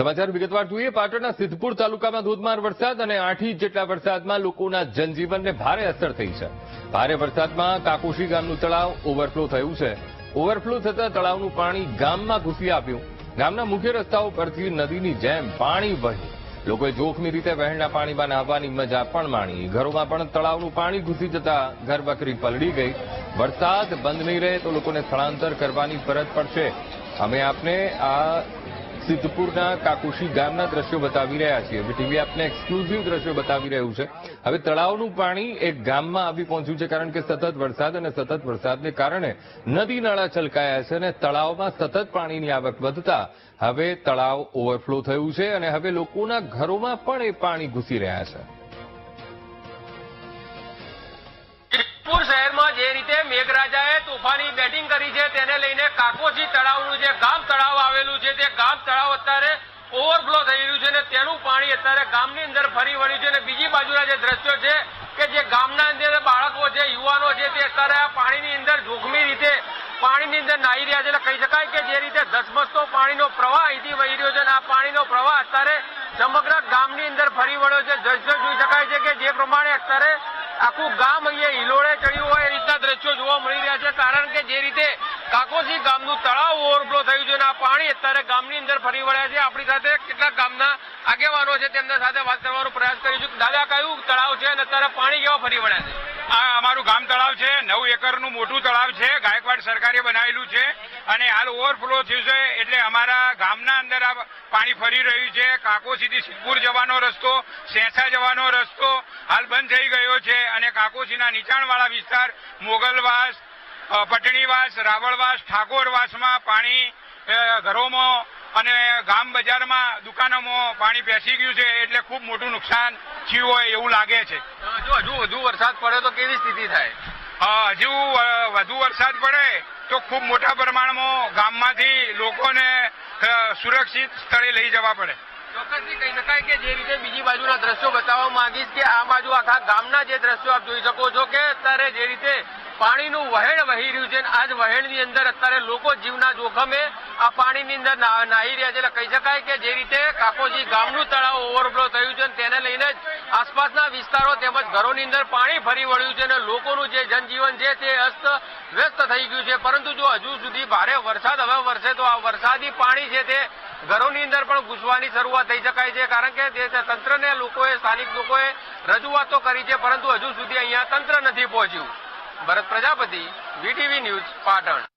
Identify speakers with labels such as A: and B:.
A: સમાચાર વિગતવાર જોઈએ। પાટણના સિદ્ધપુર તાલુકામાં ધોધમાર વરસાદ અને 8 ઇંચ જેટલા વરસાદમાં લોકોના જનજીવનને ભારે અસર થઈ છે। ભારે વરસાદમાં કાકોશી ગામનું તળાવ ઓવરફ્લો થયું છે। ઓવરફ્લો થતા તળાવનું પાણી ગામમાં ઘૂસી આવ્યું। ગામના મુખ્ય રસ્તાઓ પરથી નદીની જેમ પાણી વહી લોકોએ જોખમી રીતે વહેણના પાણીમાં નહાવાની મજા પણ માણી। ઘરોમાં પણ તળાવનું પાણી ઘૂસી જતા ઘરવકરી પલળી ગઈ। વરસાદ બંધ નહીં રહે તો લોકોને સ્થળાંતર કરવાની ફરજ પડશે। અમે આપને આ સિદ્ધપુરના કાકોશી ગામના દ્રશ્યો બતાવી રહ્યા છીએ। વીટીવી આપને એક્સક્લુઝિવ દ્રશ્યો બતાવી રહ્યું છે। હવે તળાવનું પાણી એક ગામમાં આવી પહોંચ્યું છે, કારણ કે સતત વરસાદ અને સતત વરસાદને કારણે નદી નાળા છલકાયા છે અને તળાવમાં સતત પાણીની આવક વધતા હવે તળાવ ઓવરફ્લો થયું છે અને હવે લોકોના ઘરોમાં પણ એ પાણી ઘૂસી રહ્યા છે।
B: સિદ્ધપુર શહેરમાં જે રીતે મેઘરાજાએ તોફાની બેટિંગ કરી છે તેને લઈને કાકોશી તળાવનું જે ગામ તળાવ આવેલું છે તે ગામ તળાવ અત્યારે ઓવરફ્લો થઈ રહ્યું છે અને તેનું પાણી અત્યારે ગામની અંદર ફરી વળ્યું છે। અને બીજી બાજુના જે દ્રશ્યો છે કે જે ગામના અંદર બાળકો છે, યુવાનો છે, તે અત્યારે આ પાણીની અંદર જોખમી રીતે પાણીની અંદર નાહી રહ્યા છે। એટલે કહી શકાય કે જે રીતે ધસમસતો પાણીનો પ્રવાહ અહીંથી વહી રહ્યો છે અને આ પાણીનો પ્રવાહ અત્યારે સમગ્ર ગામની અંદર ફરી વળ્યો છે। દ્રશ્યો જોઈ શકાય છે કે જે પ્રમાણે અત્યારે આખું ગામ અહીંયા હિલોળે ચડ્યું હોય એ રીતના દ્રશ્યો જોવા મળી રહ્યા છે, કારણ કે જે રીતે કાકોશી ગામનું તળાવ ઓવરફ્લો થયું છે અને આ પાણી અત્યારે ગામની અંદર ફરી વળ્યા છે। આપણી સાથે કેટલાક ગામના આગેવાનો છે, તેમના સાથે વાત કરવાનો પ્રયાસ કરીશું। દાદા, કયું તળાવ છે અને અત્યારે પાણી કેવા ફરી વળ્યા છે?
C: આ અમારું ગામ તળાવ છે, 9 એકરનું મોટું તળાવ છે, ગાયકવાડ સરકારે બનાવેલું છે અને હાલ ઓવરફ્લો થયું છે એટલે અમારા ગામના અંદર આ પાણી ફરી રહ્યું છે। કાકોશીથી સિદ્ધપુર જવાનો રસ્તો, સેંસા જવાનો રસ્તો હાલ બંધ થઈ ગયો છે અને કાકોશીના નીચાણવાળા વિસ્તાર મોગલવાસ, પટણીવાસ, રાવળવાસ, ઠાકોરવાસમાં પાણી ઘરોમાં અને ગામ બજારમાં દુકાનોમાં પાણી બેસી ગયું છે એટલે ખૂબ મોટું નુકસાન થયું હોય એવું લાગે છે।
B: હજુ વધુ વરસાદ પડે તો કેવી સ્થિતિ થાય?
C: હજુ વધુ વરસાદ પડે તો ખૂબ મોટા પ્રમાણમાં ગામમાંથી લોકોને સુરક્ષિત સ્થળે લઈ જવા પડે।
B: ચોક્કસથી કહી શકાય કે જે રીતે બીજી બાજુના દ્રશ્યો બતાવવા માંગીશ કે આ બાજુ આખા ગામના જે દ્રશ્યો આપ જોઈ શકો છો કે અત્યારે જે રીતે પાણીનું વહેણ વહી રહ્યું છે અને આ જ વહેણની અંદર અત્યારે લોકો જીવના જોખમે આ પાણીની અંદર નાહી રહ્યા છે। એટલે કહી શકાય કે જે રીતે કાકોશી ગામનું તળાવ ઓવરફ્લો થયું છે અને તેને લઈને જ આસપાસના વિસ્તારો તેમજ ઘરોની અંદર પાણી ફરી વળ્યું છે અને લોકોનું જે જનજીવન છે તે અસ્ત વ્યસ્ત થઈ ગયું છે। પરંતુ જો હજુ સુધી ભારે વરસાદ હવે વરસે તો આ વરસાદી પાણી છે તે ઘરોની અંદર પણ ઘૂસવાની શરૂઆત થઈ શકાય છે, કારણ કે તંત્રને લોકોએ, સ્થાનિક લોકોએ રજૂઆતો કરી છે પરંતુ હજુ સુધી અહીંયા તંત્ર નથી પહોંચ્યું। ભરત પ્રજાપતિ, વીટીવી ન્યૂઝ, પાટણ।